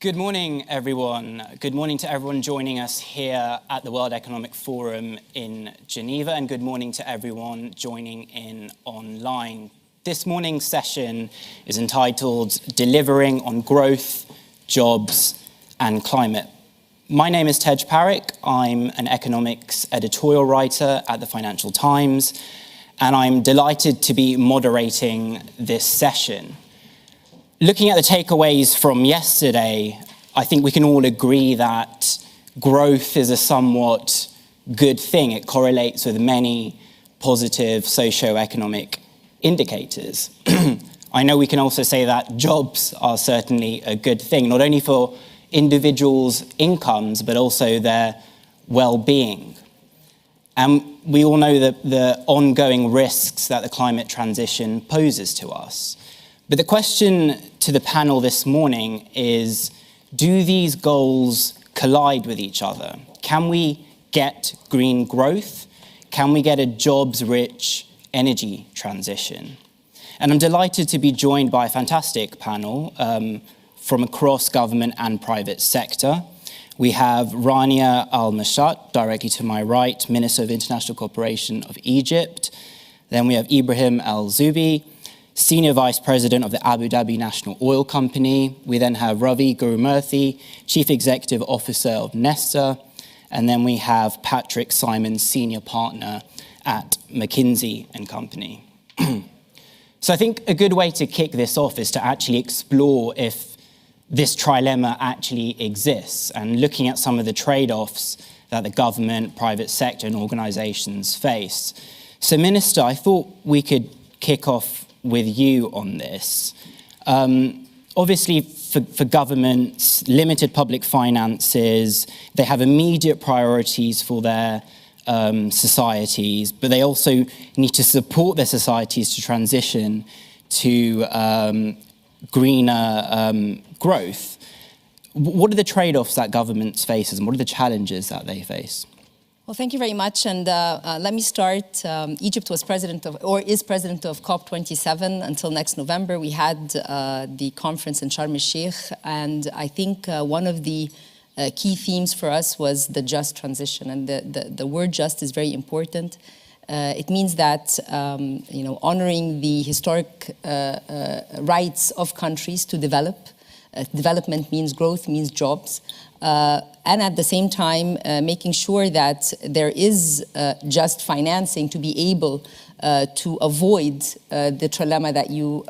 Good morning, everyone. Good morning to everyone joining us here at the World Economic Forum in Geneva, and good morning to everyone joining in online. This morning's session is entitled Delivering on Growth, Jobs and Climate. My name is Tej Parikh. I'm an economics editorial writer at the Financial Times, and I'm delighted to be moderating this session. Looking at the takeaways from yesterday, I think we can all agree that growth is a somewhat good thing. It correlates with many positive socio-economic indicators. I know we can also say that jobs are certainly a good thing, not only for individuals' incomes, but also their well-being. And we all know the ongoing risks that the climate transition poses to us. But the question to the panel this morning is, do these goals collide with each other? Can we get green growth? Can we get a jobs-rich energy transition? And I'm delighted to be joined by a fantastic panel from across government and private sector. We have Rania Al-Mashat, directly to my right, Minister of International Cooperation of Egypt. Then we have Ibrahim Al-Zubi, Senior Vice President of the Abu Dhabi National Oil Company. We then have Ravi Gurumurthy, Chief Executive Officer of Nesta. And then we have Patrick Simon, Senior Partner at McKinsey & Company. So I think a good way to kick this off is to actually explore if this trilemma actually exists and looking at some of the trade-offs that the government, private sector and organizations face. So Minister, I thought we could kick off with you on this. Obviously, for governments, limited public finances, they have immediate priorities for their societies, but they also need to support their societies to transition to greener growth. What are the trade-offs that governments face and what are the challenges that they face? Well, thank you very much. And let me start. Egypt was is president of COP27 until next November. We had the conference in Sharm el-Sheikh. And I think one of the key themes for us was the just transition. And the word just is very important. It means that, honoring the historic rights of countries to develop. Development means growth, means jobs. And at the same time, making sure that there is just financing to be able to avoid the trilemma that you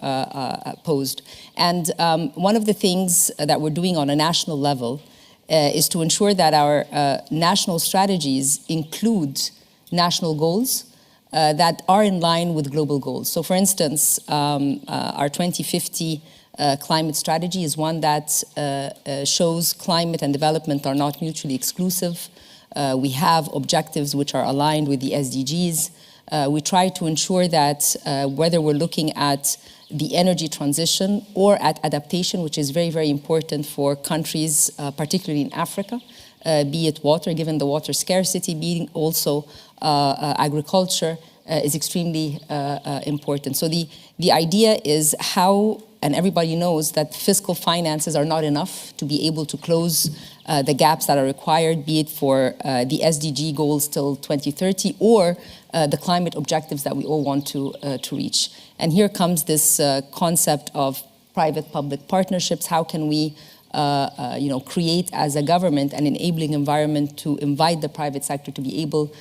posed. And one of the things that we're doing on a national level is to ensure that our national strategies include national goals that are in line with global goals. So for instance, our 2050 climate strategy is one that shows climate and development are not mutually exclusive. We have objectives which are aligned with the SDGs. We try to ensure that whether we're looking at the energy transition or at adaptation, which is very, very important for countries, particularly in Africa, be it water, given the water scarcity, being also agriculture is extremely important. So the idea is how, and everybody knows that fiscal finances are not enough to be able to close the gaps that are required, be it for the SDG goals till 2030 or the climate objectives that we all want to reach. And here comes this concept of private-public partnerships. How can we create as a government an enabling environment to invite the private sector to be able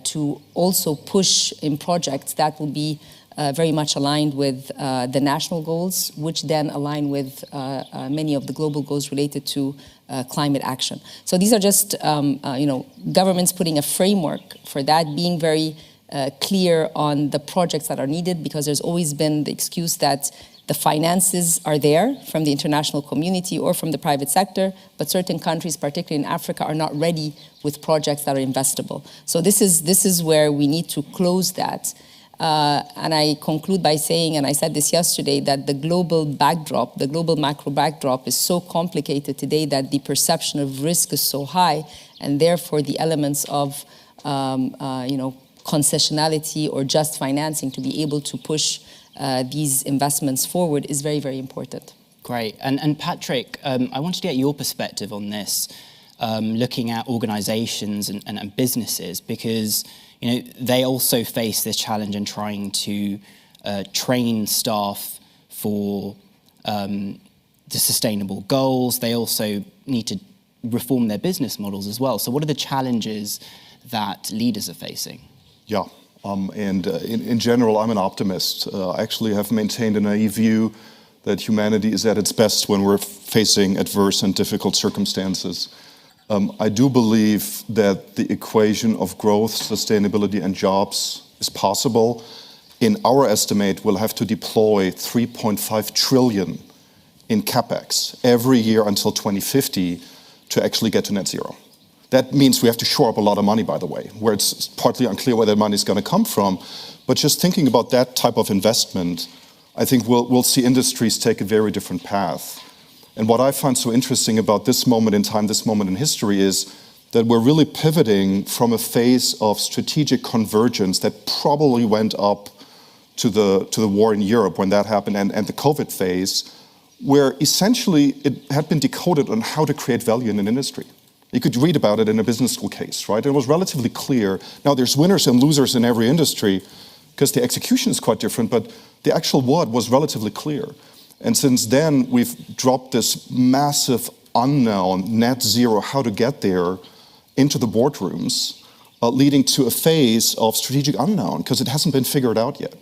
to also push in projects that will be very much aligned with the national goals, which then align with many of the global goals related to climate action. So these are just, governments putting a framework for that, being very clear on the projects that are needed, because there's always been the excuse that the finances are there from the international community or from the private sector, but certain countries, particularly in Africa, are not ready with projects that are investable. So this is where we need to close that. And I conclude by saying, and I said this yesterday, that the global backdrop, the global macro backdrop is so complicated today that the perception of risk is so high, and therefore the elements of, concessionality or just financing to be able to push these investments forward is very, very important. Great. And Patrick, I wanted to get your perspective on this, looking at organizations and businesses, because they also face this challenge in trying to train staff for the sustainable goals. They also need to reform their business models as well. So what are the challenges that leaders are facing? Yeah, and in general, I'm an optimist. I actually have maintained a naive view that humanity is at its best when we're facing adverse and difficult circumstances. I do believe that the equation of growth, sustainability, and jobs is possible. In our estimate, we'll have to deploy 3.5 trillion in capex every year until 2050 to actually get to net zero. That means we have to shore up a lot of money, by the way, where it's partly unclear where that money is going to come from. But just thinking about that type of investment, I think we'll see industries take a very different path. And what I find so interesting about this moment in time, this moment in history, is that we're really pivoting from a phase of strategic convergence that probably went up to the war in Europe when that happened, and the COVID phase, where essentially it had been decoded on how to create value in an industry. You could read about it in a business school case, right? It was relatively clear. Now there's winners and losers in every industry because the execution is quite different, but the actual what was relatively clear. And since then, we've dropped this massive unknown, net zero, how to get there, into the boardrooms, leading to a phase of strategic unknown because it hasn't been figured out yet.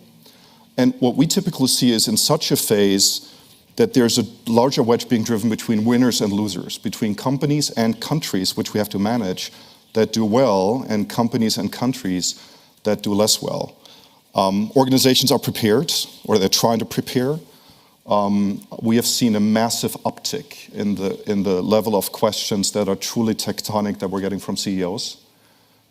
And what we typically see is in such a phase that there's a larger wedge being driven between winners and losers, between companies and countries, which we have to manage, that do well, and companies and countries that do less well. Organizations are prepared, or they're trying to prepare. We have seen a massive uptick in the level of questions that are truly tectonic that we're getting from CEOs.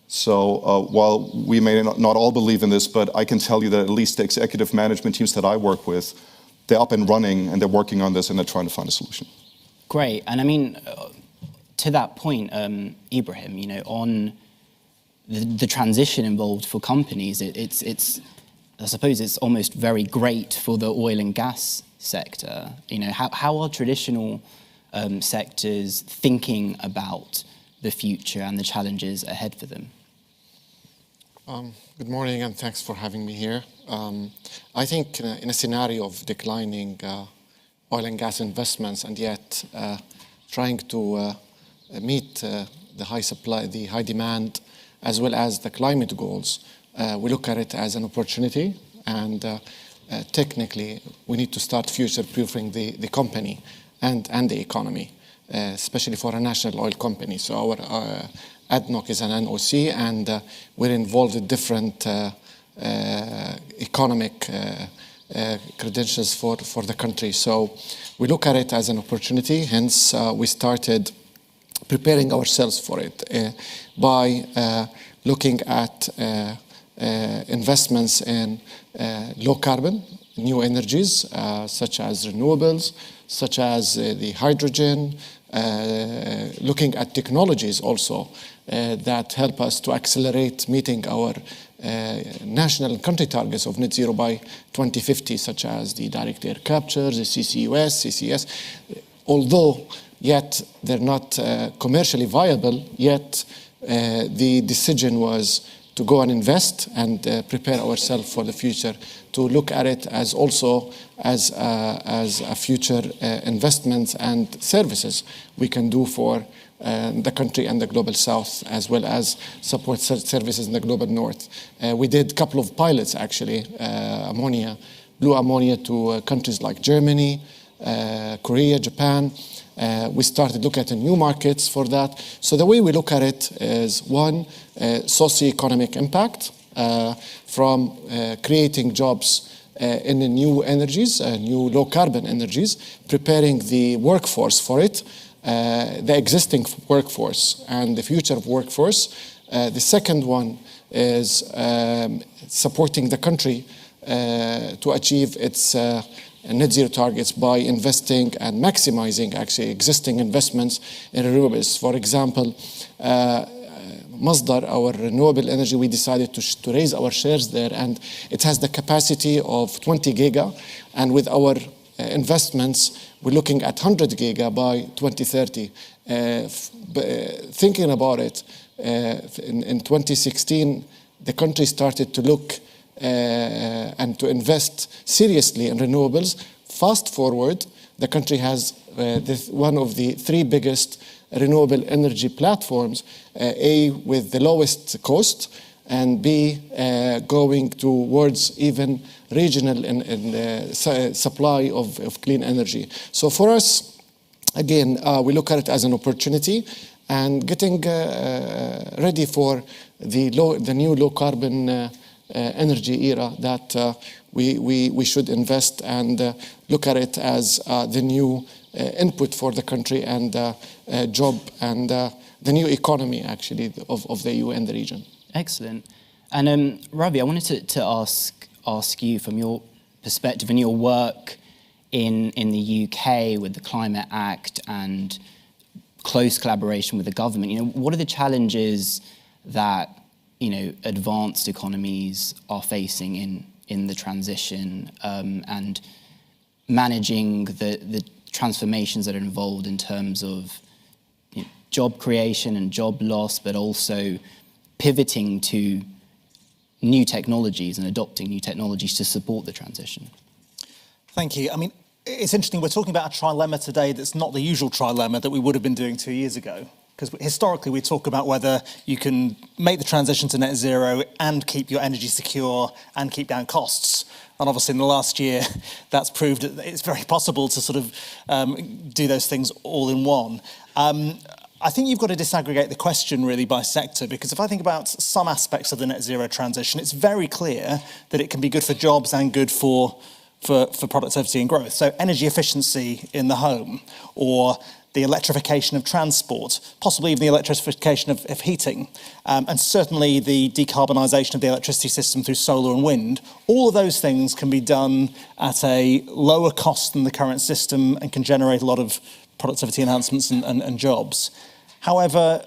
So while we may not all believe in this, but I can tell you that at least the executive management teams that I work with, they're up and running and they're working on this and they're trying to find a solution. Great. And I mean, to that point, Ibrahim, on the transition involved for companies, it's I suppose it's almost very great for the oil and gas sector. How are traditional sectors thinking about the future and the challenges ahead for them? Good morning, and thanks for having me here. I think in a scenario of declining oil and gas investments, and yet trying to meet the high supply, the high demand, as well as the climate goals, we look at it as an opportunity, and technically we need to start future-proofing the company and the economy, especially for a national oil company. So our ADNOC is an NOC, and we're involved in different economic credentials for the country. So we look at it as an opportunity, hence we started preparing ourselves for it by looking at investments in low carbon, new energies, such as renewables, such as the hydrogen, looking at technologies also that help us to accelerate meeting our national and country targets of net zero by 2050, such as the direct air capture, the CCUS, CCS. Although yet they're not commercially viable, yet the decision was to go and invest and prepare ourselves for the future, to look at it as also as a future investments and services we can do for the country and the global south, as well as support services in the global north. We did a couple of pilots, actually, blue ammonia to countries like Germany, Korea, Japan. We started looking at new markets for that. So the way we look at it is, one, socioeconomic impact from creating jobs in the new energies, new low-carbon energies, preparing the workforce for it, the existing workforce and the future of workforce. The second one is supporting the country to achieve its net zero targets by investing and maximizing actually existing investments in renewables. For example, Masdar, our renewable energy, we decided to raise our shares there, and it has the capacity of 20 giga, and with our investments, we're looking at 100 giga by 2030. Thinking about it, in 2016, the country started to look and to invest seriously in renewables. Fast forward, the country has one of the three biggest renewable energy platforms, A, with the lowest cost, and B, going towards even regional supply of clean energy. So for us, again, we look at it as an opportunity, and getting ready for the new low-carbon energy era that we should invest and look at it as the new input for the country and job and the new economy, actually, of the EU and the region. Excellent. And Ravi, I wanted to ask you, from your perspective and your work in the UK with the Climate Act and close collaboration with the government, what are the challenges that advanced economies are facing in the transition and managing the transformations that are involved in terms of job creation and job loss, but also pivoting to new technologies and adopting new technologies to support the transition? Thank you. I mean, it's interesting, we're talking about a trilemma today that's not the usual trilemma that we would have been doing 2 years ago. Because historically we talk about whether you can make the transition to net zero and keep your energy secure and keep down costs. And obviously in the last year, that's proved that it's very possible to sort of do those things all in one. I think you've got to disaggregate the question really by sector, because if I think about some aspects of the net zero transition, it's very clear that it can be good for jobs and good for productivity and growth. So energy efficiency in the home, or the electrification of transport, possibly even the electrification of heating, and certainly the decarbonisation of the electricity system through solar and wind. All of those things can be done at a lower cost than the current system and can generate a lot of productivity enhancements and jobs. However,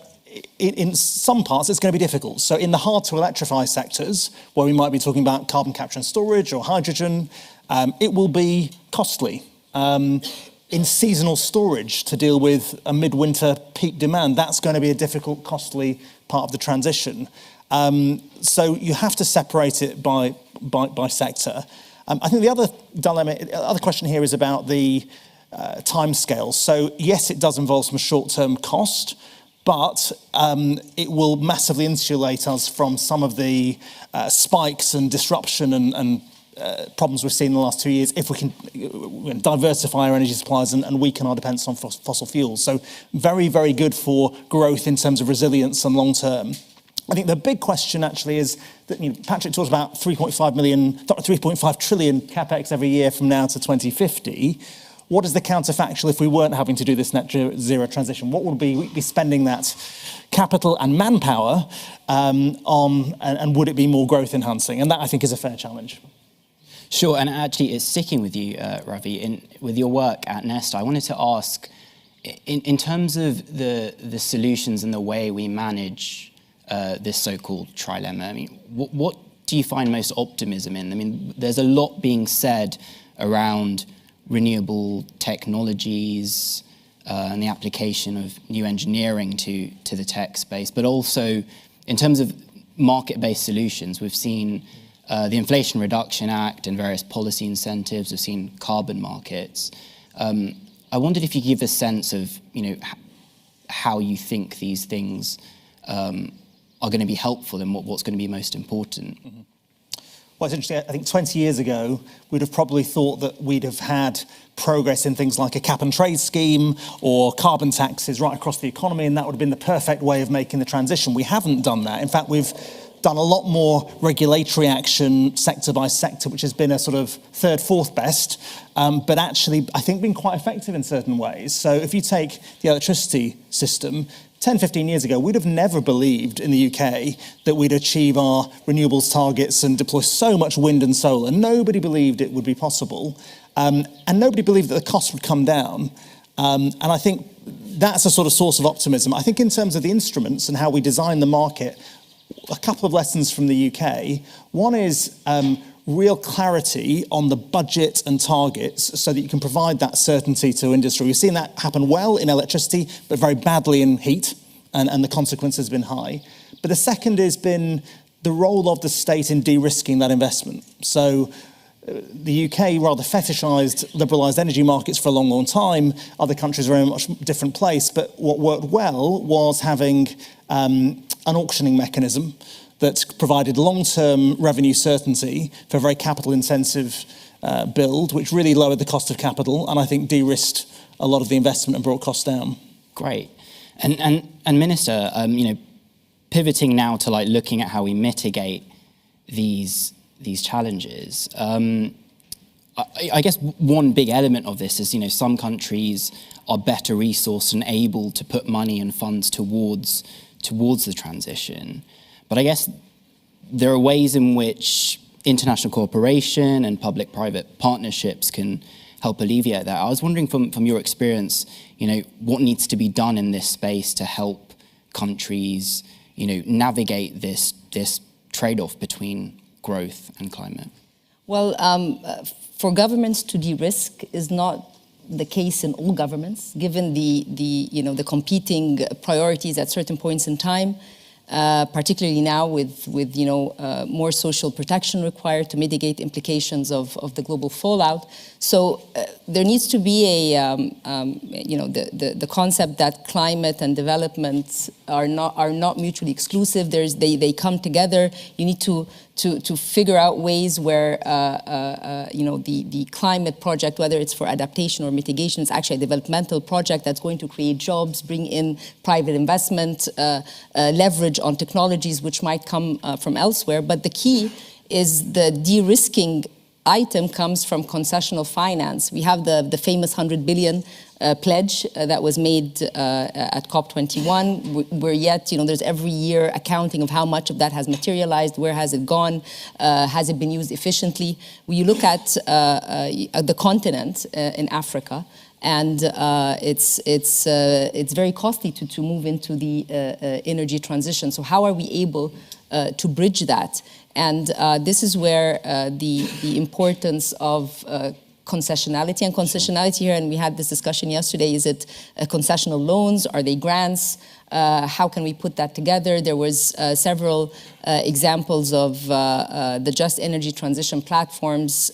in some parts, it's going to be difficult. So in the hard-to-electrify sectors, where we might be talking about carbon capture and storage or hydrogen, it will be costly. In seasonal storage, to deal with a midwinter peak demand, that's going to be a difficult, costly part of the transition. So you have to separate it by sector. I think the other question here is about the timescales. So yes, it does involve some short-term cost, but it will massively insulate us from some of the spikes and disruption and problems we've seen in the last 2 years if we can diversify our energy supplies and weaken our dependence on fossil fuels. So very, very good for growth in terms of resilience and long term. I think the big question actually is that Patrick talks about 3.5 trillion capex every year from now to 2050. What is the counterfactual if we weren't having to do this net zero transition? What would we be spending that capital and manpower on, and would it be more growth enhancing? And that, I think, is a fair challenge. Sure, and actually it's sticking with you, Ravi, with your work at Nesta. I wanted to ask, in terms of the solutions and the way we manage this so-called trilemma, I mean, what do you find most optimism in? I mean, there's a lot being said around renewable technologies and the application of new engineering to the tech space, but also in terms of market-based solutions. We've seen the Inflation Reduction Act and various policy incentives. We've seen carbon markets. I wondered if you could give a sense of, how you think these things are going to be helpful and what's going to be most important. Mm-hmm. Well, it's interesting. I think 20 years ago, we'd have probably thought that we'd have had progress in things like a cap and trade scheme or carbon taxes right across the economy, and that would have been the perfect way of making the transition. We haven't done that. In fact, we've done a lot more regulatory action sector by sector, which has been a sort of third, fourth best, but actually I think been quite effective in certain ways. So if you take the electricity system, 10, 15 years ago, we'd have never believed in the UK that we'd achieve our renewables targets and deploy so much wind and solar. Nobody believed it would be possible. And nobody believed that the costs would come down. And I think that's a sort of source of optimism. I think in terms of the instruments and how we design the market, a couple of lessons from the UK. One is real clarity on the budget and targets so that you can provide that certainty to industry. We've seen that happen well in electricity, but very badly in heat, and the consequence has been high. But the second has been the role of the state in de-risking that investment. So the UK rather fetishised liberalised energy markets for a long, long time. Other countries are in a much different place. But what worked well was having an auctioning mechanism that provided long-term revenue certainty for a very capital-intensive build, which really lowered the cost of capital and I think de-risked a lot of the investment and brought costs down. Great. And Minister, pivoting now to looking at how we mitigate these challenges. I guess one big element of this is, some countries are better resourced and able to put money and funds towards the transition. But I guess there are ways in which international cooperation and public-private partnerships can help alleviate that. I was wondering from your experience, what needs to be done in this space to help countries, navigate this trade-off between growth and climate? Well, for governments to de-risk is not the case in all governments, given the competing priorities at certain points in time. Particularly now with more social protection required to mitigate implications of the global fallout. So there needs to be the concept that climate and development are not mutually exclusive. They come together. You need to figure out ways where the climate project, whether it's for adaptation or mitigation, is actually a developmental project that's going to create jobs, bring in private investment, leverage on technologies which might come from elsewhere. But the key is the de-risking item comes from concessional finance. We have the famous 100 billion pledge that was made at COP21, where yet, there's every year accounting of how much of that has materialized, where has it gone, has it been used efficiently. When you look at the continent in Africa, and it's very costly to move into the energy transition. So how are we able to bridge that? And this is where the importance of concessionality and concessionality here, and we had this discussion yesterday, is it concessional loans, are they grants? How can we put that together? There was several examples of the just energy transition platforms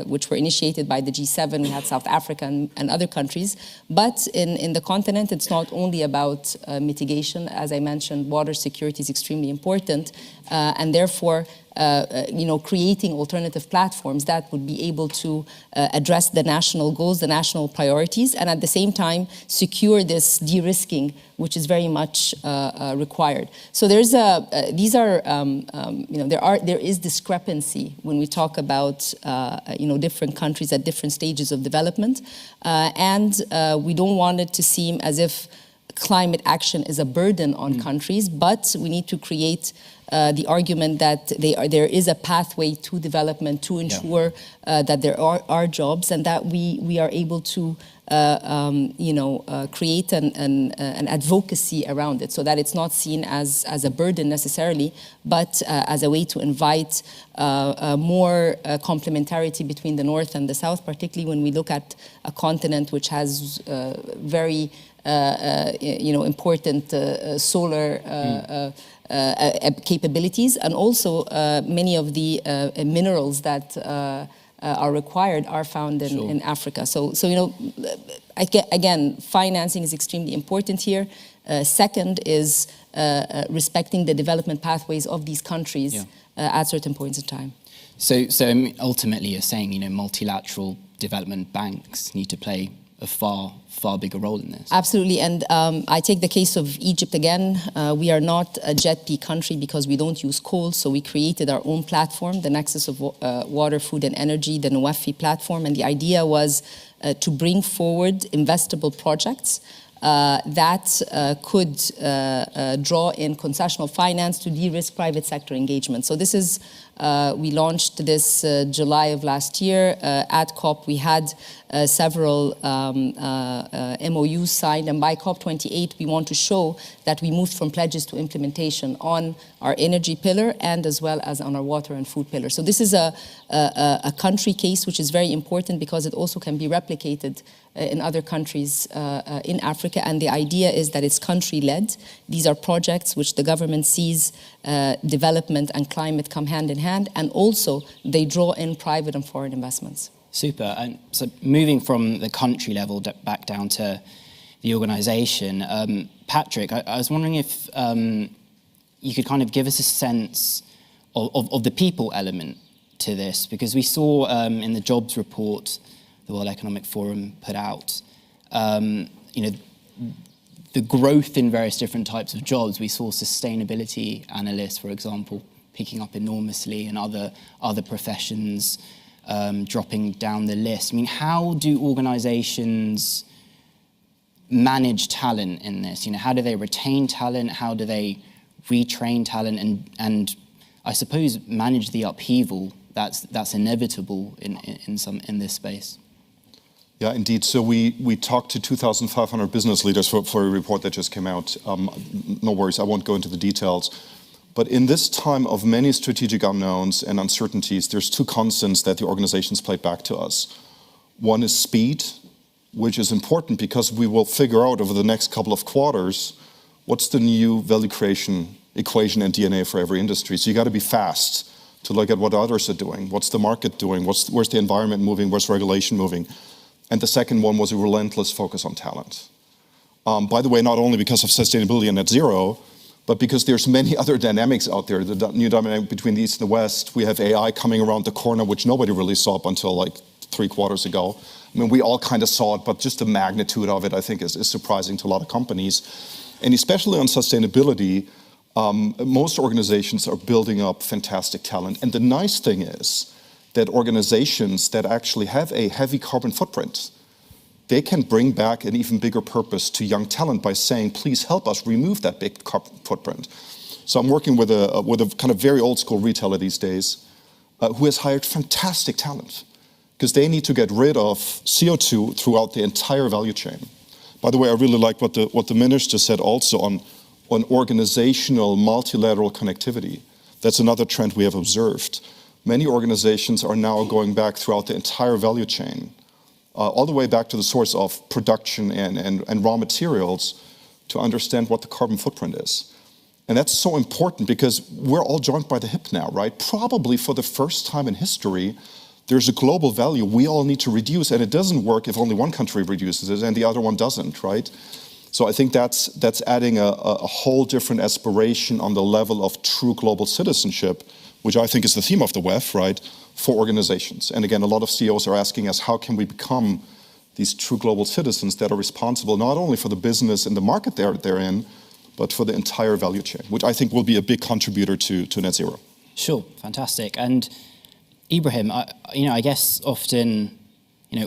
which were initiated by the G7. We had South Africa and other countries. But in the continent, it's not only about mitigation. As I mentioned, water security is extremely important. And therefore, creating alternative platforms that would be able to address the national goals, the national priorities, and at the same time secure this de-risking, which is very much required. So there is discrepancy when we talk about different countries at different stages of development, and we don't want it to seem as if climate action is a burden on countries, but we need to create the argument that there is a pathway to development to ensure that there are jobs and that we are able to create an advocacy around it, so that it's not seen as a burden necessarily, but as a way to invite more complementarity between the North and the South, particularly when we look at a continent which has very important solar capabilities, and also many of the minerals that are required are found in Africa. So again, financing is extremely important here. Second is respecting the development pathways of these countries at certain points in time. So ultimately, you're saying multilateral development banks need to play a far bigger role in this. Absolutely, and I take the case of Egypt again. We are not a JETP country because we don't use coal, so we created our own platform, the Nexus of Water, Food and Energy, the NOWAFI platform, and the idea was to bring forward investable projects that could draw in concessional finance to de-risk private sector engagement. So this is We launched this July of last year. At COP, we had several MOUs signed, and by COP28, we want to show that we moved from pledges to implementation on our energy pillar and as well as on our water and food pillar. So this is a country case which is very important because it also can be replicated in other countries in Africa, and the idea is that it's country-led. These are projects which the government sees development and climate come hand in hand, and also they draw in private and foreign investments. Super. And so moving from the country level back down to the organisation, Patrick, I was wondering if you could kind of give us a sense of the people element to this, because we saw in the jobs report the World Economic Forum put out, the growth in various different types of jobs. We saw sustainability analysts, for example, picking up enormously, and other professions dropping down the list. I mean, how do organizations manage talent in this? How do they retain talent? How do they retrain talent? And I suppose manage the upheaval that's inevitable in this space. Yeah, indeed. So we talked to 2,500 business leaders for a report that just came out. No worries, I won't go into the details. But in this time of many strategic unknowns and uncertainties, there's two constants that the organizations played back to us. One is speed, which is important because we will figure out over the next couple of quarters what's the new value creation equation and DNA for every industry. So you got to be fast to look at what others are doing. What's the market doing? Where's the environment moving? Where's regulation moving? And the second one was a relentless focus on talent. By the way, not only because of sustainability and net zero, but because there's many other dynamics out there. The new dynamic between the East and the West. We have AI coming around the corner, which nobody really saw up until like 3 quarters ago. I mean, we all kind of saw it, but just the magnitude of it, I think, is surprising to a lot of companies. And especially on sustainability, most organizations are building up fantastic talent. And the nice thing is that organizations that actually have a heavy carbon footprint, they can bring back an even bigger purpose to young talent by saying, please help us remove that big carbon footprint. So I'm working with a kind of very old school retailer these days who has hired fantastic talent because they need to get rid of CO2 throughout the entire value chain. By the way, I really like what the minister said also on organizational multilateral connectivity. That's another trend we have observed. Many organizations are now going back throughout the entire value chain, all the way back to the source of production and raw materials to understand what the carbon footprint is. And that's so important because we're all joined by the hip now, right? Probably for the first time in history, there's a global value we all need to reduce, and it doesn't work if only one country reduces it and the other one doesn't, right? So I think that's adding a whole different aspiration on the level of true global citizenship, which I think is the theme of the WEF, right, for organizations. And again, a lot of CEOs are asking us, how can we become these true global citizens that are responsible not only for the business and the market they're in, but for the entire value chain, which I think will be a big contributor to net zero. Sure, fantastic. And Ibrahim, I guess often,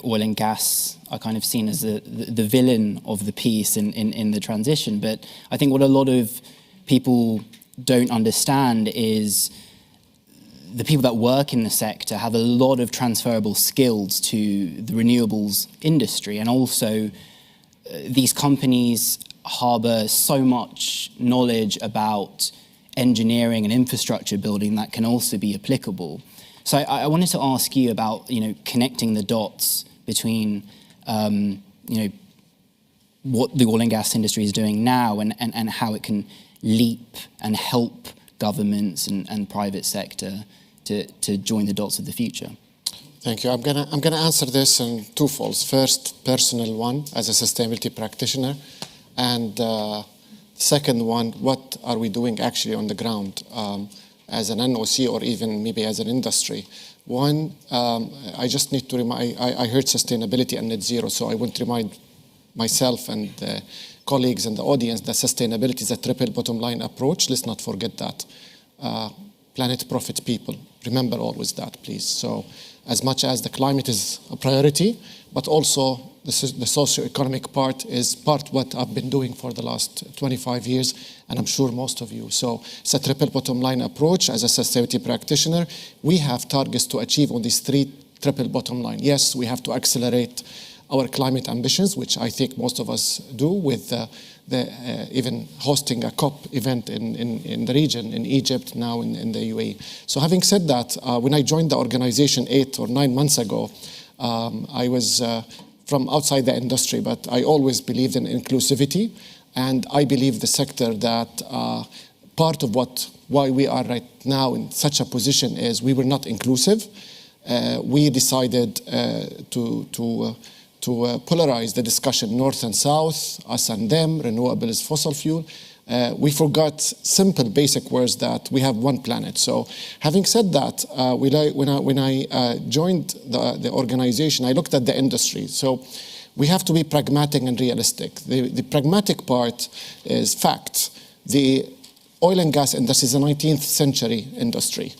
oil and gas are kind of seen as the villain of the piece in the transition. But I think what a lot of people don't understand is the people that work in the sector have a lot of transferable skills to the renewables industry. And also, these companies harbour so much knowledge about engineering and infrastructure building that can also be applicable. So I wanted to ask you about, connecting the dots between, what the oil and gas industry is doing now and how it can leap and help governments and private sector to join the dots of the future. Thank you. I'm gonna answer this in twofolds. First, personal one as a sustainability practitioner, and second one, what are we doing actually on the ground as an NOC or even maybe as an industry? One, I just need to remind. I heard sustainability and net zero, so I want to remind myself and colleagues and the audience that sustainability is a triple bottom line approach. Let's not forget that. Planet, profit, people. Remember always that, please. So as much as the climate is a priority, but also the socioeconomic part is part what I've been doing for the last 25 years, and I'm sure most of you. So it's a triple bottom line approach. As a sustainability practitioner, we have targets to achieve on these three triple bottom line. Yes, we have to accelerate our climate ambitions, which I think most of us do, with even hosting a COP event in the region, in Egypt, now in the UAE. So having said that, when I joined the organization 8 or 9 months ago, I was from outside the industry, but I always believed in inclusivity, and I believe the sector that part of why we are right now in such a position is we were not inclusive. We decided to polarize the discussion north and south, us and them, renewables, fossil fuel. We forgot simple basic words that we have one planet. So having said that, when I joined the organization, I looked at the industry. So we have to be pragmatic and realistic. The pragmatic part is fact. The oil and gas industry is a 19th century industry.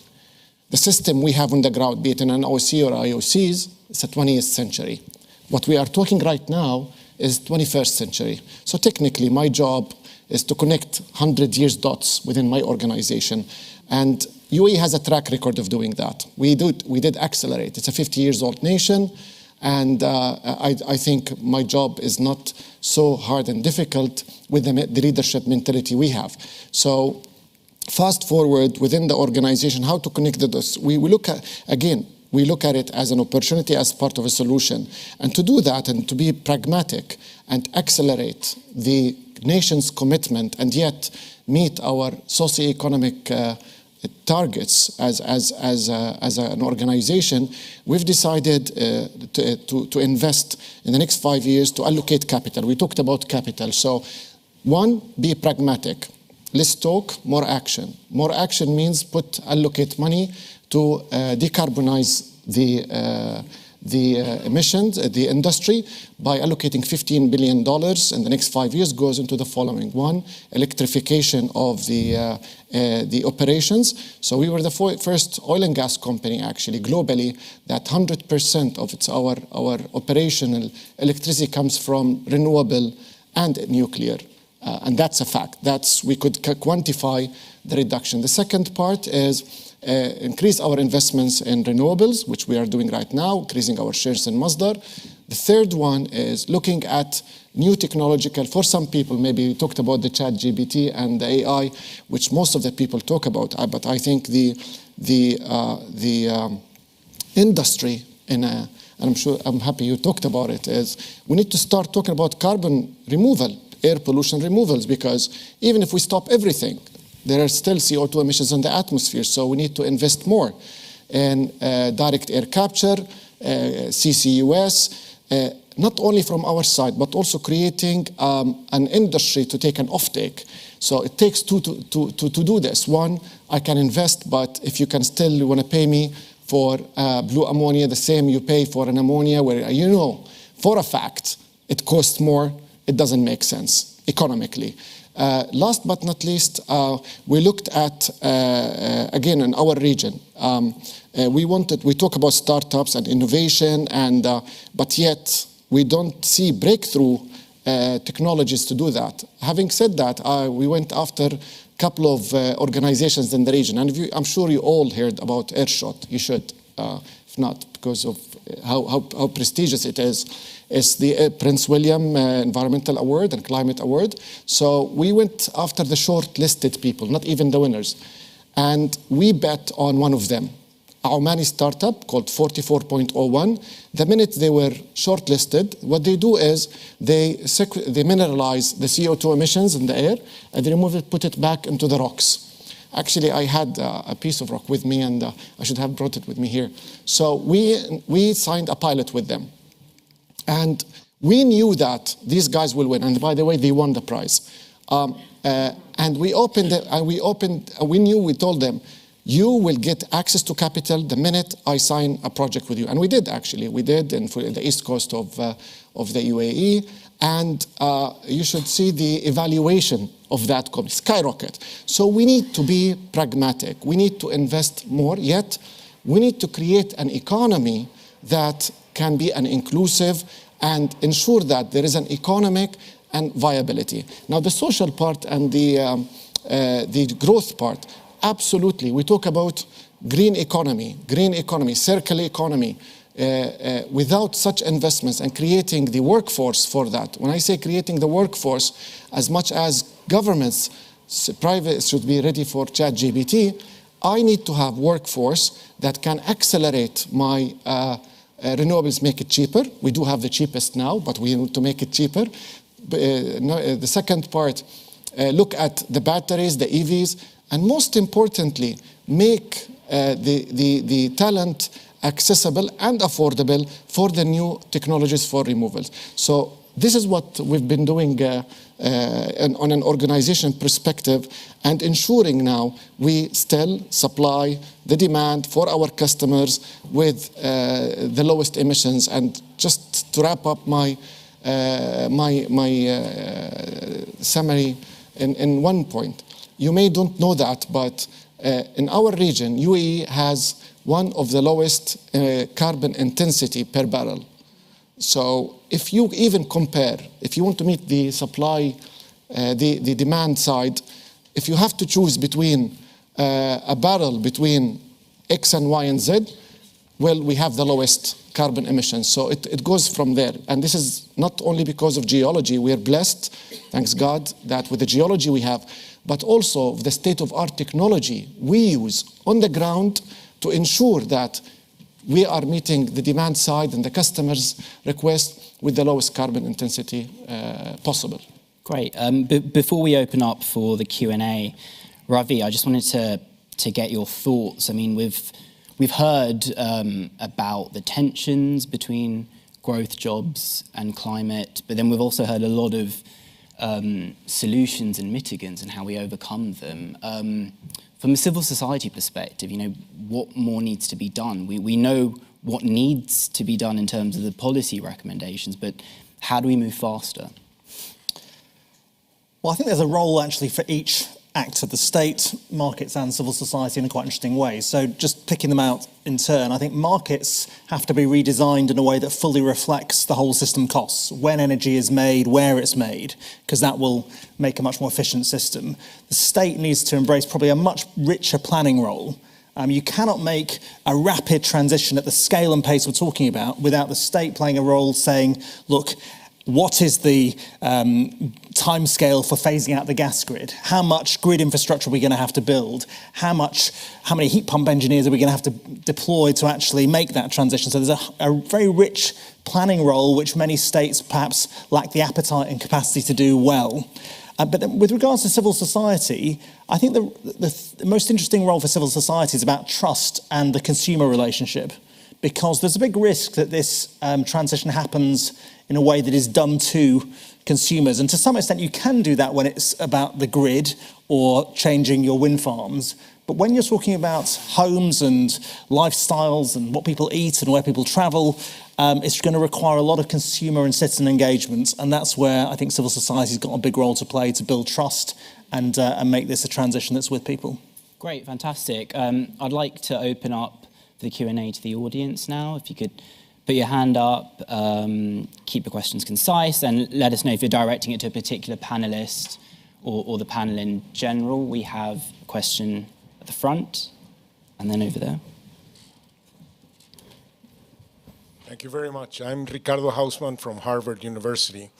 The system we have on the ground, be it in an OC or IOCs, it's a 20th century. What we are talking right now is 21st century. So technically, my job is to connect 100 years dots within my organization. And UAE has a track record of doing that. We did accelerate. It's a 50 years old nation. And I think my job is not so hard and difficult with the leadership mentality we have. So fast forward within the organization, how to connect the dots. We look at, again, we look at it as an opportunity, as part of a solution. And to do that and to be pragmatic and accelerate the nation's commitment and yet meet our socioeconomic targets as an organization, we've decided to invest in the next 5 years to allocate capital. We talked about capital. So one, be pragmatic. Less talk, more action. More action means allocate money to decarbonize the emissions, the industry, by allocating $15 billion in the next 5 years goes into the following. One, electrification of the operations. So we were the first oil and gas company, actually, globally, that 100% of our operational electricity comes from renewable and nuclear. And that's a fact. We could quantify the reduction. The second part is increase our investments in renewables, which we are doing right now, increasing our shares in Masdar. The third one is looking at new technological, for some people, maybe we talked about the ChatGPT and the AI, which most of the people talk about, but I think the industry, and I'm happy you talked about it, is we need to start talking about carbon removal, air pollution removals, because even if we stop everything, there are still CO2 emissions in the atmosphere, so we need to invest more in direct air capture, CCUS, not only from our side, but also creating an industry to take an offtake. So it takes two to do this. One, I can invest, but if you can still want to pay me for blue ammonia, the same you pay for an ammonia, where you know for a fact it costs more, it doesn't make sense economically. Last but not least, we looked at, again, in our region, we talk about startups and innovation, but yet we don't see breakthrough technologies to do that. Having said that, we went after a couple of organizations in the region, and I'm sure you all heard about Airshot. You should, if not, because of how prestigious it is. It's the Prince William Environmental Award and Climate Award. So we went after the shortlisted people, not even the winners. And we bet on one of them, a Omani startup called 44.01. The minute they were shortlisted, what they do is they mineralize the CO2 emissions in the air, and they remove it, put it back into the rocks. Actually, I had a piece of rock with me, and I should have brought it with me here. So we signed a pilot with them. And we knew that these guys will win. And by the way, they won the prize. And we told them, you will get access to capital the minute I sign a project with you. And we did, actually. We did in the east coast of the UAE. And you should see the evaluation of that company skyrocket. So we need to be pragmatic. We need to invest more, yet we need to create an economy that can be an inclusive and ensure that there is an economic and viability. Now, the social part and the growth part, absolutely. We talk about green economy, circular economy. Without such investments and creating the workforce for that, when I say creating the workforce, as much as governments, private should be ready for ChatGPT, I need to have workforce that can accelerate my renewables, make it cheaper. We do have the cheapest now, but we need to make it cheaper. The second part, look at the batteries, the EVs, and most importantly, make the talent accessible and affordable for the new technologies for removals. So this is what we've been doing on an organization perspective, and ensuring now we still supply the demand for our customers with the lowest emissions. And just to wrap up my summary in one point, you may don't know that, but in our region, UAE has one of the lowest carbon intensity per barrel. So if you even compare, if you want to meet the supply, the demand side, if you have to choose between a barrel between X and Y and Z, well, we have the lowest carbon emissions. So it goes from there. And this is not only because of geology. We are blessed, thanks God, that with the geology we have, but also the state-of-art technology we use on the ground to ensure that we are meeting the demand side and the customer's request with the lowest carbon intensity possible. Great. Before we open up for the Q&A, Ravi, I just wanted to get your thoughts. I mean, we've heard about the tensions between growth, jobs, and climate, but then we've also heard a lot of solutions and mitigants and how we overcome them. From a civil society perspective, what more needs to be done? We know what needs to be done in terms of the policy recommendations, but how do we move faster? Well, I think there's a role actually for each actor, the state, markets and civil society, in a quite interesting way. So just picking them out in turn, I think markets have to be redesigned in a way that fully reflects the whole system costs, when energy is made, where it's made, because that will make a much more efficient system. The state needs to embrace probably a much richer planning role. You cannot make a rapid transition at the scale and pace we're talking about without the state playing a role saying, look, what is the timescale for phasing out the gas grid? How much grid infrastructure are we going to have to build? How many heat pump engineers are we going to have to deploy to actually make that transition? So there's a very rich planning role which many states perhaps lack the appetite and capacity to do well. But then with regards to civil society, I think the most interesting role for civil society is about trust and the consumer relationship, because there's a big risk that this transition happens in a way that is done to consumers. And to some extent, you can do that when it's about the grid or changing your wind farms. But when you're talking about homes and lifestyles and what people eat and where people travel, it's going to require a lot of consumer and citizen engagement. And that's where I think civil society's got a big role to play to build trust and make this a transition that's with people. Great, fantastic. I'd like to open up the Q&A to the audience now. If you could put your hand up, keep your questions concise, and let us know if you're directing it to a particular panelist or the panel in general. We have a question at the front, and then over there. Thank you very much. I'm Ricardo Hausman from Harvard University.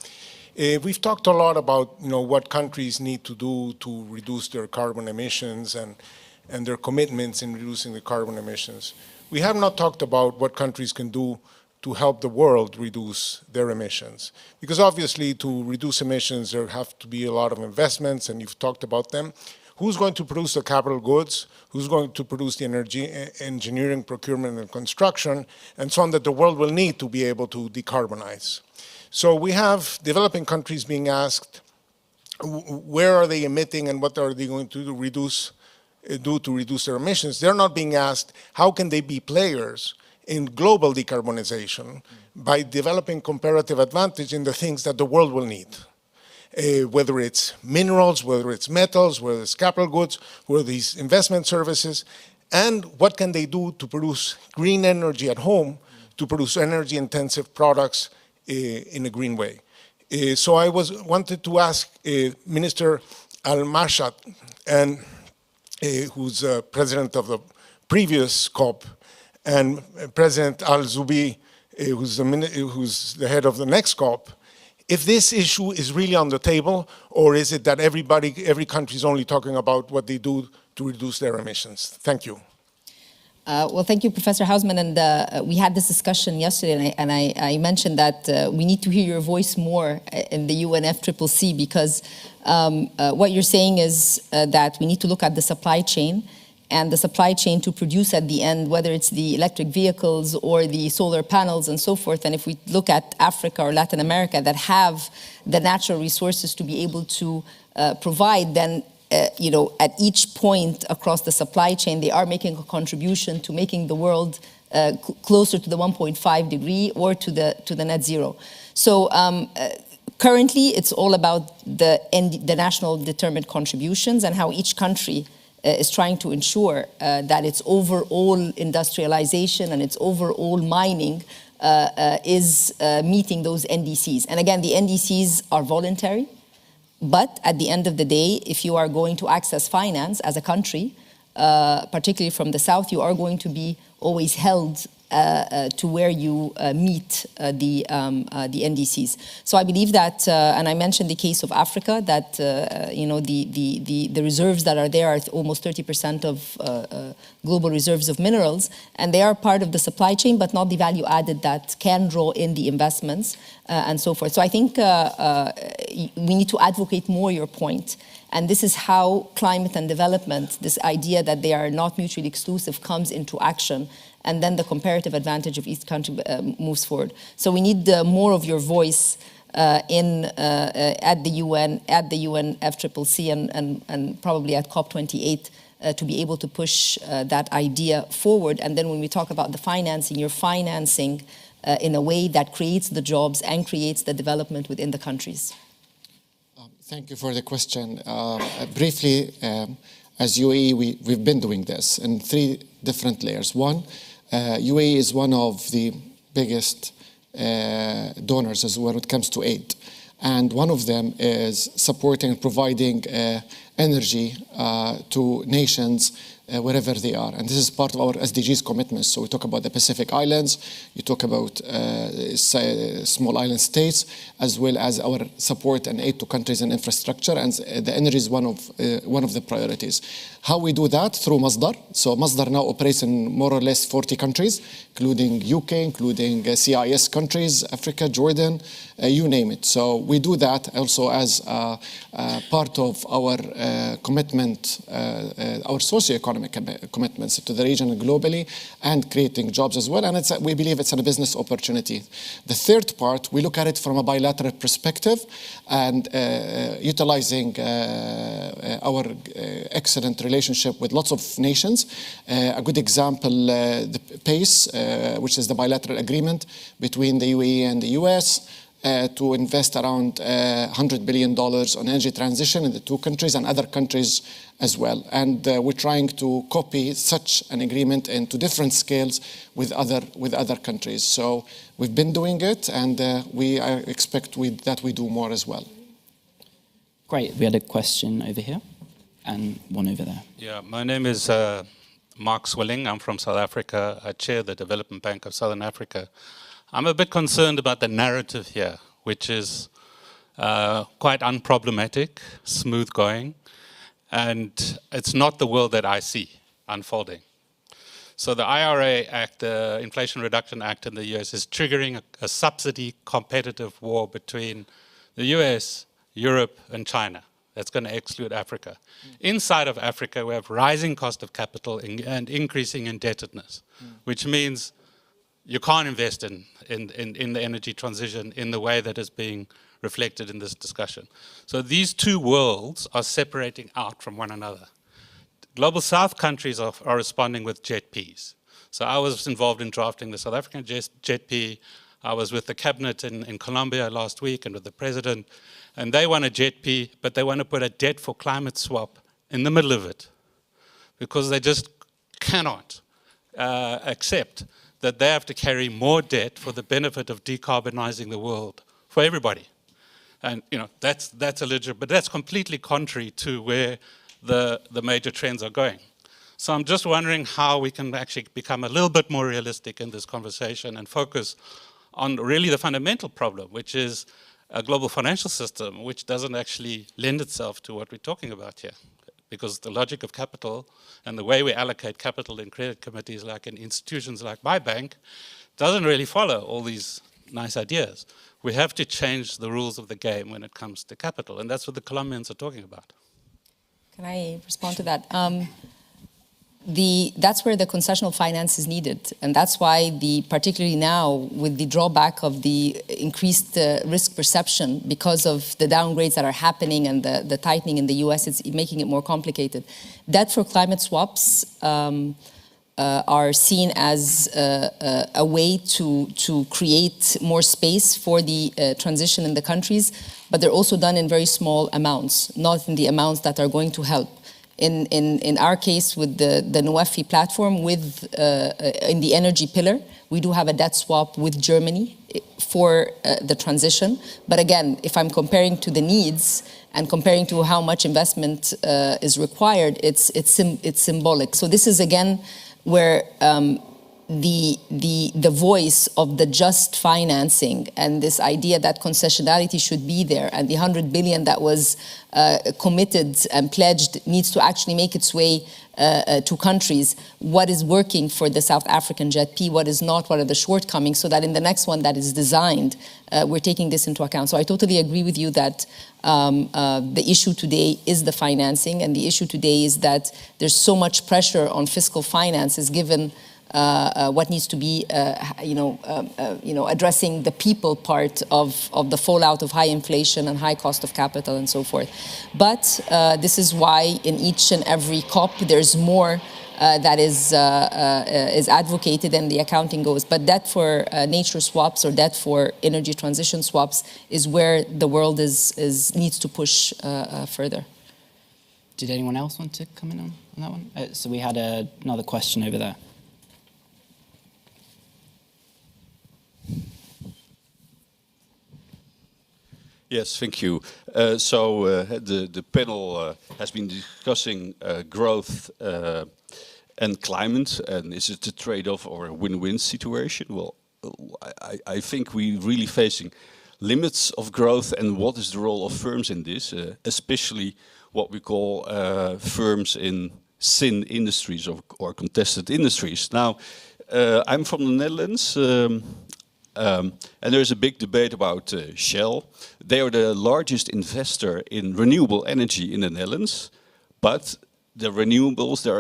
We've talked a lot about what countries need to do to reduce their carbon emissions and their commitments in reducing the carbon emissions. We have not talked about what countries can do to help the world reduce their emissions. Because obviously to reduce emissions, there have to be a lot of investments, and you've talked about them. Who's going to produce the capital goods? Who's going to produce the energy, engineering, procurement, and construction, and so on that the world will need to be able to decarbonize? So we have developing countries being asked, where are they emitting and what are they going to do to reduce their emissions? They're not being asked, how can they be players in global decarbonization by developing comparative advantage in the things that the world will need? Whether it's minerals, whether it's metals, whether it's capital goods, whether these investment services, and what can they do to produce green energy at home, to produce energy-intensive products in a green way. So I wanted to ask Minister Al-Mashat, and who's president of the previous COP, and President Al-Zubi, who's the head of the next COP, if this issue is really on the table, or is it that every country is only talking about what they do to reduce their emissions? Thank you. Well, thank you, Professor Hausman. And we had this discussion yesterday, and I mentioned that we need to hear your voice more in the UNFCCC, because what you're saying is that we need to look at the supply chain, and the supply chain to produce at the end, whether it's the electric vehicles or the solar panels and so forth. And if we look at Africa or Latin America that have the natural resources to be able to provide, then at each point across the supply chain, they are making a contribution to making the world closer to the 1.5 degree or to the net zero. So currently, it's all about the national determined contributions and how each country is trying to ensure that its overall industrialization and its overall mining is meeting those NDCs. And again, the NDCs are voluntary. But at the end of the day, if you are going to access finance as a country, particularly from the South, you are going to be always held to where you meet the NDCs. So I believe that, and I mentioned the case of Africa, that the reserves that are there are almost 30% of global reserves of minerals, and they are part of the supply chain, but not the value added that can draw in the investments and so forth. So I think we need to advocate more your point. And this is how climate and development, this idea that they are not mutually exclusive, comes into action. And then the comparative advantage of each country moves forward. So we need more of your voice at the UN, at the UNFCCC, and probably at COP28 to be able to push that idea forward. And then when we talk about the financing, you're financing in a way that creates the jobs and creates the development within the countries. Thank you for the question. Briefly, as UAE, we've been doing this in 3 different layers. One, UAE is one of the biggest donors as when it comes to aid. And one of them is supporting and providing energy to nations wherever they are. And this is part of our SDGs commitments. So we talk about the Pacific Islands, you talk about small island states, as well as our support and aid to countries and infrastructure. And the energy is one of the priorities. How we do that? Through Masdar. So Masdar now operates in more or less 40 countries, including UK, including CIS countries, Africa, Jordan, you name it. So we do that also as part of our commitment, our socio-economic commitments to the region and globally, and creating jobs as well. And we believe it's a business opportunity. The third part, we look at it from a bilateral perspective and utilizing our excellent relationship with lots of nations. A good example, the PACE, which is the bilateral agreement between the UAE and the US, to invest around $100 billion on energy transition in the 2 countries and other countries as well. And we're trying to copy such an agreement into different scales with other countries. So we've been doing it, and we expect that we do more as well. Great. We had a question over here and one over there. Yeah, my name is Mark Swilling. I'm from South Africa. I chair the Development Bank of Southern Africa. I'm a bit concerned about the narrative here, which is quite unproblematic, smooth going, and it's not the world that I see unfolding. So the IRA Act, the Inflation Reduction Act in the US, is triggering a subsidy competitive war between the US, Europe, and China. That's going to exclude Africa. Inside of Africa, we have rising cost of capital and increasing indebtedness, which means you can't invest in the energy transition in the way that is being reflected in this discussion. So these 2 worlds are separating out from one another. Global South countries are responding with JETPs. So I was involved in drafting the South African JETP. I was with the cabinet in Colombia last week and with the president, and they want a JETP, but they want to put a debt for climate swap in the middle of it because they just cannot accept that they have to carry more debt for the benefit of decarbonizing the world for everybody. And that's eligible, but that's completely contrary to where the major trends are going. So I'm just wondering how we can actually become a little bit more realistic in this conversation and focus on really the fundamental problem, which is a global financial system which doesn't actually lend itself to what we're talking about here. Because the logic of capital and the way we allocate capital in credit committees like in institutions like my bank doesn't really follow all these nice ideas. We have to change the rules of the game when it comes to capital, and that's what the Colombians are talking about. Can I respond to that? That's where the concessional finance is needed. And that's why, particularly now, with the drawback of the increased risk perception because of the downgrades that are happening and the tightening in the US, it's making it more complicated. Debt for climate swaps are seen as a way to create more space for the transition in the countries, but they're also done in very small amounts, not in the amounts that are going to help. In our case, with the NOEFI platform, in the energy pillar, we do have a debt swap with Germany for the transition. But again, if I'm comparing to the needs and comparing to how much investment is required, it's symbolic. So this is again where the voice of the just financing and this idea that concessionality should be there and the 100 billion that was committed and pledged needs to actually make its way to countries. What is working for the South African JETP, what is not, what are the shortcomings, so that in the next one that is designed, we're taking this into account. So I totally agree with you that the issue today is the financing, and the issue today is that there's so much pressure on fiscal finances given what needs to be, addressing the people part of the fallout of high inflation and high cost of capital and so forth. But this is why in each and every COP there's more that is advocated and the accounting goes. But debt for nature swaps or debt for energy transition swaps is where the world needs to push further. Did anyone else want to come in on that one? So we had another question over there. Yes, thank you. The panel has been discussing growth and climate, and is it a trade-off or a win-win situation? Well, I think we're really facing limits of growth, and what is the role of firms in this, especially what we call firms in sin industries or contested industries. Now, I'm from the Netherlands. And there's a big debate about Shell. They are the largest investor in renewable energy in the Netherlands, but their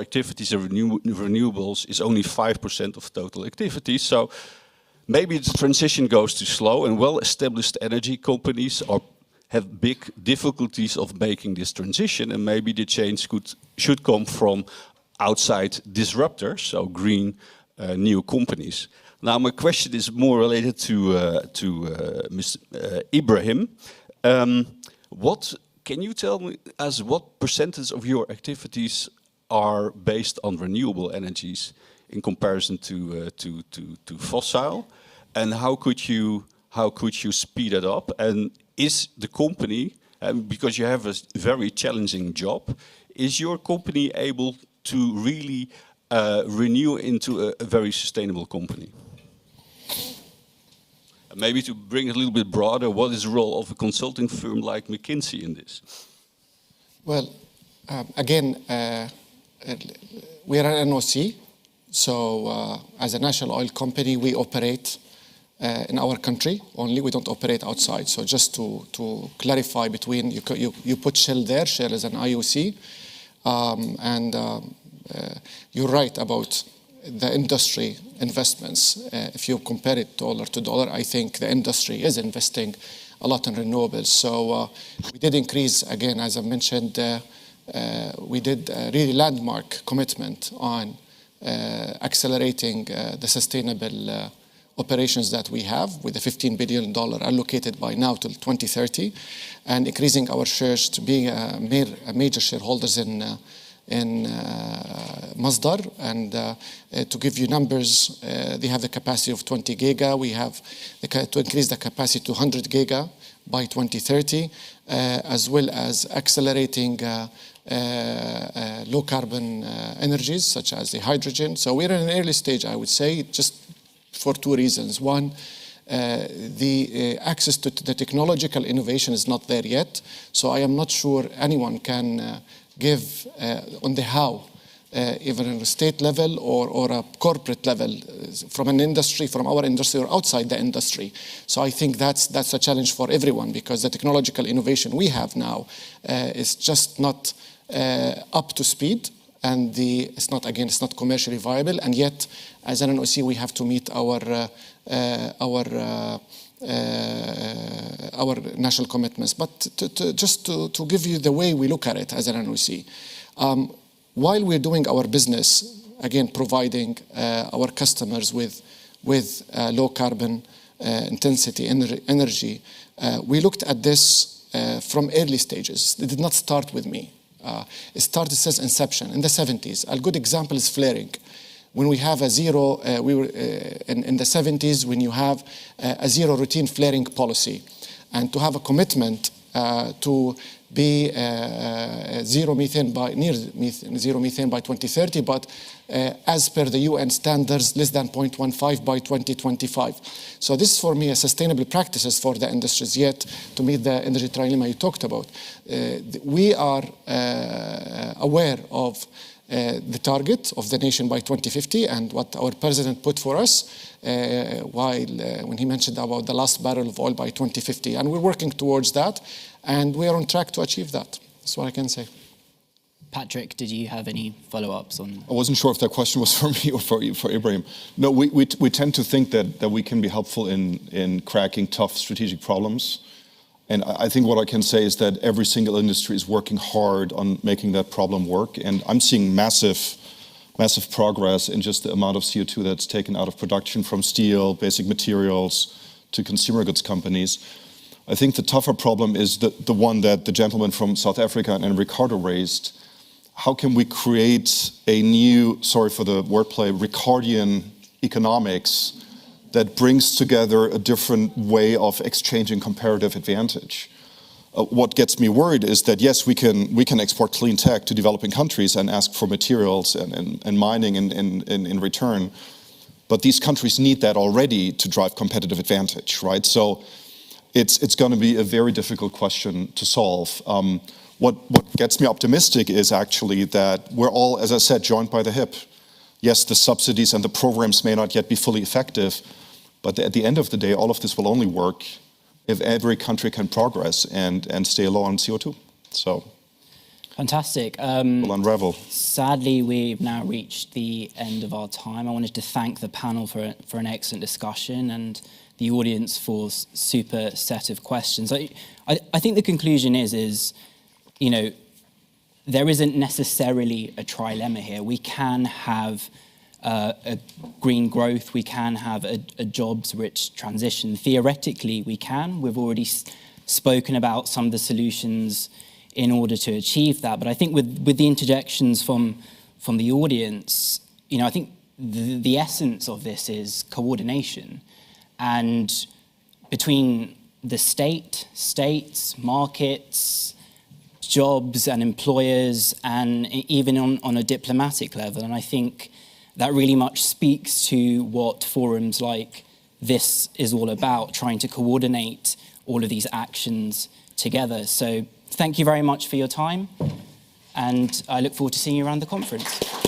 activities in renewables is only 5% of total activities. So maybe the transition goes too slow, and well-established energy companies have big difficulties of making this transition, and maybe the change should come from outside disruptors, so green new companies. Now, my question is more related to Mr. Ibrahim. Can you tell me what percentage of your activities are based on renewable energies in comparison to fossil, and how could you speed it up? And is the company, because you have a very challenging job, is your company able to really renew into a very sustainable company? Maybe to bring it a little bit broader, what is the role of a consulting firm like McKinsey in this? Well, again, we are an NOC, so as a national oil company, we operate in our country only. We don't operate outside. So just to clarify between, you put Shell there. Shell is an IOC, and you're right about the industry investments. If you compare it dollar to dollar, I think the industry is investing a lot in renewables. So we did increase, again, as I mentioned, we did a really landmark commitment on accelerating the sustainable operations that we have, with the $15 billion allocated by now till 2030, and increasing our shares to being a major shareholders in in Masdar, and to give you numbers, they have the capacity of 20 giga. We have to increase the capacity to 100 giga by 2030, as well as accelerating low carbon energies such as the hydrogen. So we're in an early stage, I would say, just for two reasons. One, the access to the technological innovation is not there yet. So I am not sure anyone can give on the how, even on a state level or a corporate level, from an industry, from our industry or outside the industry. So I think that's a challenge for everyone, because the technological innovation we have now is just not up to speed, and it's not commercially viable, and yet as an NOC we have to meet our national commitments. But just to give you the way we look at it as an NOC, while we're doing our business, again providing our customers with low carbon intensity energy, we looked at this from early stages. It did not start with me. It started since inception in the 70s. A good example is flaring. When we have a zero, we were in the 70s, when you have a zero routine flaring policy, and to have a commitment to be near zero methane by 2030, but as per the UN standards, less than 0.15 by 2025. So this is for me a sustainable practices for the industries, yet to meet the energy trilemma you talked about. We are aware of the target of the nation by 2050 and what our president put for us when he mentioned about the last barrel of oil by 2050. And we're working towards that, and we are on track to achieve that. That's what I can say. Patrick, did you have any follow-ups on? I wasn't sure if that question was for me or for Ibrahim. No, we tend to think that we can be helpful in cracking tough strategic problems. And I think what I can say is that every single industry is working hard on making that problem work. And I'm seeing massive progress in just the amount of CO2 that's taken out of production, from steel, basic materials, to consumer goods companies. I think the tougher problem is the one that the gentleman from South Africa and Ricardo raised. How can we create a new, sorry for the wordplay, Ricardian economics that brings together a different way of exchanging comparative advantage? What gets me worried is that, yes, we can export clean tech to developing countries and ask for materials and mining in return, but these countries need that already to drive competitive advantage, right? So it's going to be a very difficult question to solve. What gets me optimistic is actually that we're all, as I said, joined by the hip. Yes, the subsidies and the programs may not yet be fully effective, but at the end of the day, all of this will only work if every country can progress and stay low on CO2. So, fantastic. We'll unravel. Sadly, we've now reached the end of our time. I wanted to thank the panel for an excellent discussion and the audience for super set of questions. I think the conclusion is, you know, there isn't necessarily a trilemma here. We can have a green growth, we can have a jobs-rich transition. Theoretically, we can. We've already spoken about some of the solutions in order to achieve that. But I think with the interjections from the audience, you know, I think the essence of this is coordination. And between the states, markets, jobs and employers, and even on a diplomatic level. And I think that really much speaks to what forums like this is all about, trying to coordinate all of these actions together. So thank you very much for your time, and I look forward to seeing you around the conference.